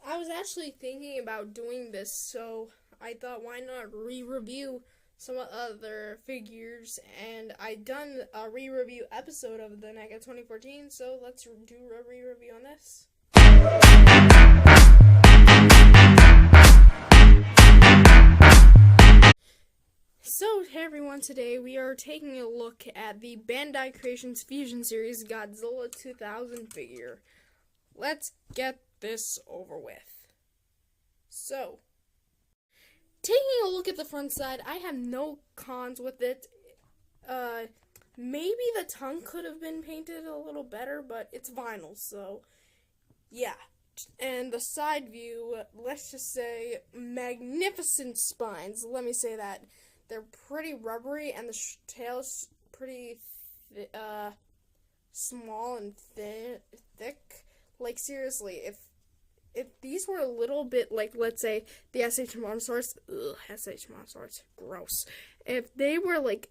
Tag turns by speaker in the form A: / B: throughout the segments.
A: I was actually thinking about doing this, so I thought why not re-review some other figures, and I done a re-review episode of the NECA 2014, so let's do a re-review on this. So, hey everyone, today we are taking a look at the Bandai Creations Fusion Series Godzilla 2000 figure. Let's get this over with. So, taking a look at the front side, I have no cons with it. Maybe the tongue could have been painted a little better, but it's vinyl, so yeah. And the side view, let's just say magnificent spines. Let me say that. They're pretty rubbery, and the tail's pretty small and thick. Like, seriously, if these were a little bit like, let's say, the SH Monosaurus, SH Monosaurus, gross. If they were, like,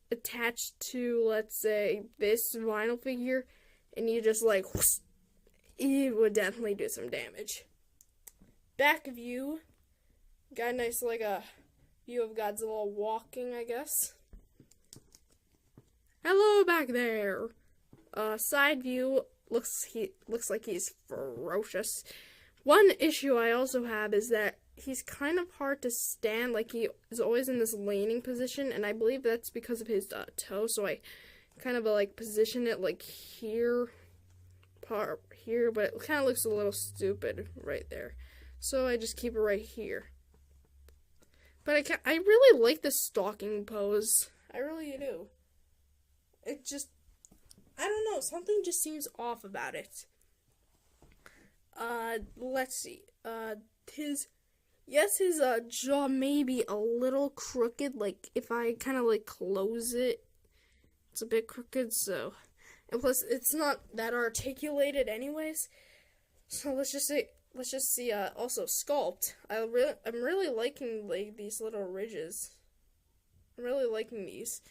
A: attached to, let's say, this vinyl figure, and you just, like, whoosh, it would definitely do some damage. Back view, got a nice, like, a view of Godzilla walking, I guess. Hello back there. Side view looks like he's ferocious. One issue I also have is that he's kind of hard to stand. Like, he is always in this leaning position, and I believe that's because of his toe. So I kind of like position it like here, but it kind of looks a little stupid right there. So I just keep it right here. But I really like the stalking pose. I really do. It just, I don't know, something just seems off about it. Let's see. His jaw may be a little crooked. Like, if I kind of, like, close it, it's a bit crooked, so. And plus, it's not that articulated anyways. So let's just see, also sculpt. I'm really liking, like, these little ridges. I'm really liking these.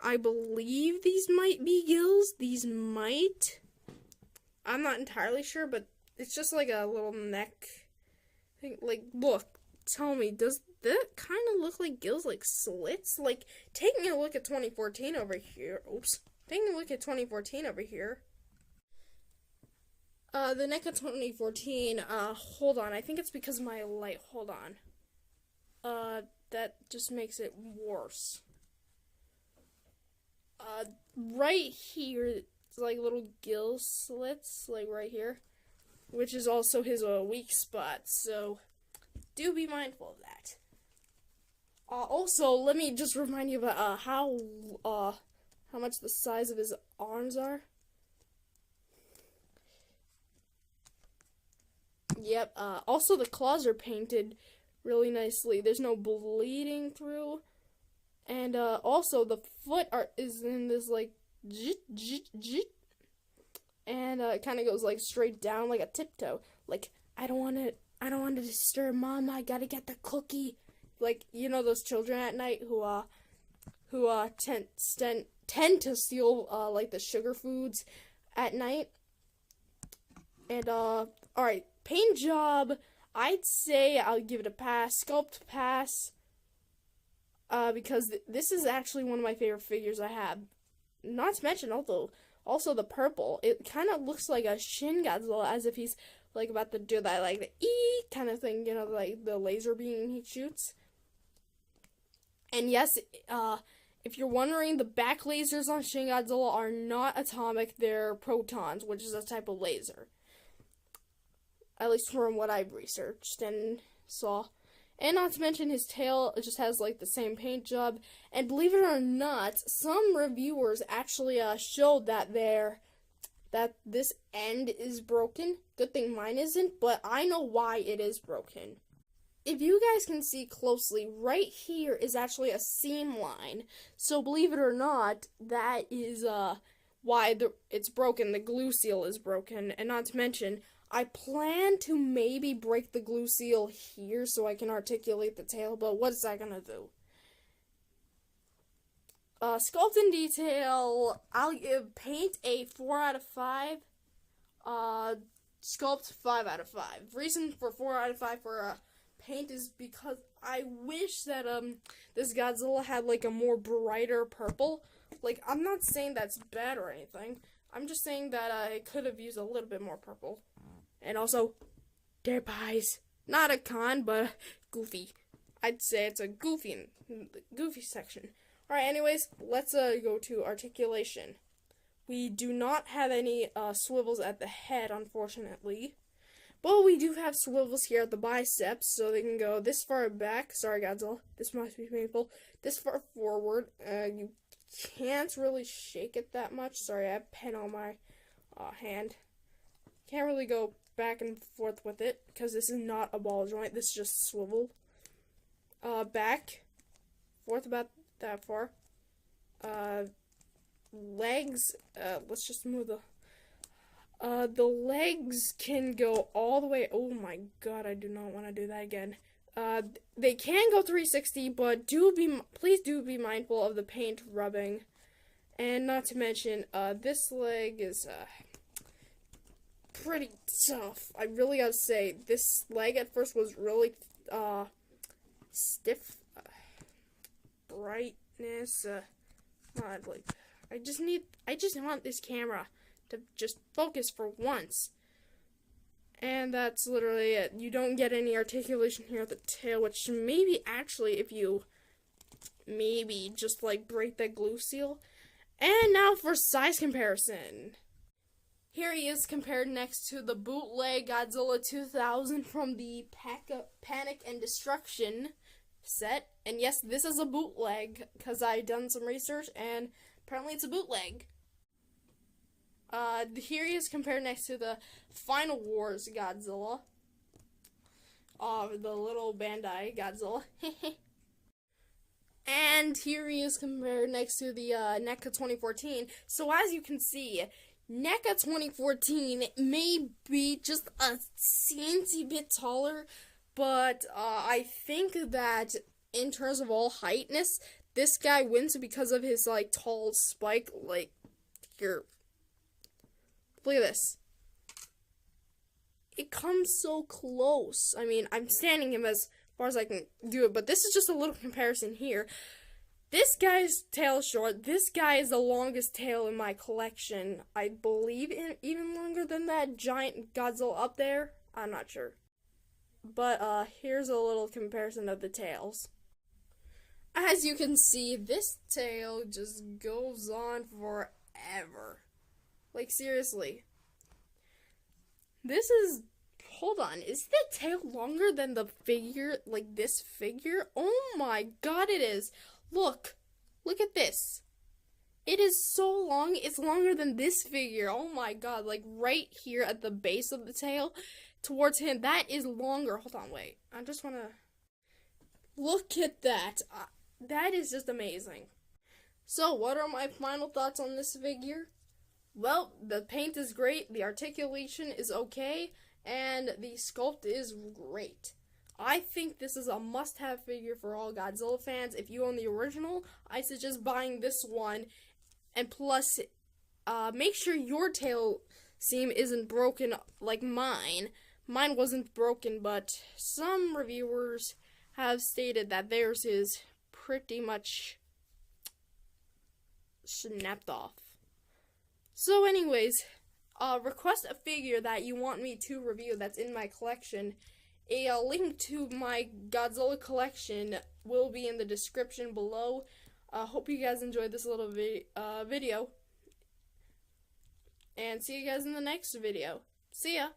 A: I believe these might be gills. These might. I'm not entirely sure, but it's just like a little neck thing. Like, look, tell me, does that kind of look like gills, like slits? Like, taking a look at 2014 over here. Oops. Taking a look at 2014 over here. The NECA 2014, hold on, I think it's because of my light, hold on. That just makes it worse. Right here, it's like little gill slits, like right here, which is also his, weak spot, so do be mindful of that. Also, let me just remind you about, how much the size of his arms are. Yep, also the claws are painted really nicely. There's no bleeding through. And, also the foot is in this, like, and, it kind of goes, like, straight down like a tiptoe. Like, I don't want to disturb Mom, I gotta get the cookie. Like, you know those children at night who tend to steal, like, the sugar foods at night. And, alright. Paint job, I'd say I'll give it a pass. Sculpt pass. Because this is actually one of my favorite figures I have. Not to mention, also the purple. It kind of looks like a Shin Godzilla, as if he's, like, about to do that, like, the eek kind of thing, you know, like, the laser beam he shoots. And yes, if you're wondering, the back lasers on Shin Godzilla are not atomic, they're protons, which is a type of laser. At least from what I've researched and saw. And not to mention, his tail just has, like, the same paint job. And believe it or not, some reviewers actually showed that this end is broken. Good thing mine isn't, but I know why it is broken. If you guys can see closely, right here is actually a seam line. So believe it or not, that is why it's broken. The glue seal is broken. And not to mention, I plan to maybe break the glue seal here so I can articulate the tail, but what is that gonna do? Sculpt and detail, I'll give paint a 4 out of 5. sculpt 5 out of 5. Reason for 4 out of 5 for paint is because I wish that this Godzilla had like a more brighter purple. Like, I'm not saying that's bad or anything. I'm just saying that I could have used a little bit more purple. And also, their pies. Not a con, but goofy. I'd say it's a goofy section. Alright, anyways, let's go to articulation. We do not have any swivels at the head, unfortunately. But we do have swivels here at the biceps, so they can go this far back. Sorry, Godzilla. This must be painful. This far forward. You can't really shake it that much. Sorry, I have pen on my hand. Can't really go back and forth with it, because this is not a ball joint. This is just swivel. Back. Forth about that far. Legs. Let's just move the legs can go all the way. Oh my god, I do not want to do that again. They can go 360, but please do be mindful of the paint rubbing. And not to mention, this leg is pretty tough. I really gotta say, this leg at first was really stiff. Brightness. Not like. I just want this camera to just focus for once. And that's literally it. You don't get any articulation here at the tail, which maybe actually if you maybe just like break that glue seal. And now for size comparison. Here he is compared next to the bootleg Godzilla 2000 from the Panic and Destruction set. And yes, this is a bootleg because I've done some research and apparently it's a bootleg. Here he is compared next to the Final Wars Godzilla. The little Bandai Godzilla. And here he is compared next to the NECA 2014. So as you can see, NECA 2014 may be just a teensy bit taller, but I think that in terms of all heightness, this guy wins because of his like tall spike. Like here, look at this. It comes so close. I mean, I'm standing him as far as I can do it, but this is just a little comparison here. This guy's tail is short. This guy is the longest tail in my collection. I believe even longer than that giant Godzilla up there. I'm not sure. But here's a little comparison of the tails. As you can see, this tail just goes on forever. Like, seriously. This is... Hold on. Is the tail longer than the figure? Like, this figure? Oh my god, it is. Look. Look at this. It is so long. It's longer than this figure. Oh my god. Like, right here at the base of the tail towards him. That is longer. Hold on, wait. I just want to... Look at that. That is just amazing. So, what are my final thoughts on this figure? Well, the paint is great, the articulation is okay, and the sculpt is great. I think this is a must-have figure for all Godzilla fans. If you own the original, I suggest buying this one, and plus, make sure your tail seam isn't broken like mine. Mine wasn't broken, but some reviewers have stated that theirs is pretty much snapped off. So anyways, request a figure that you want me to review that's in my collection. A link to my Godzilla collection will be in the description below. Hope you guys enjoyed this little video. And see you guys in the next video. See ya!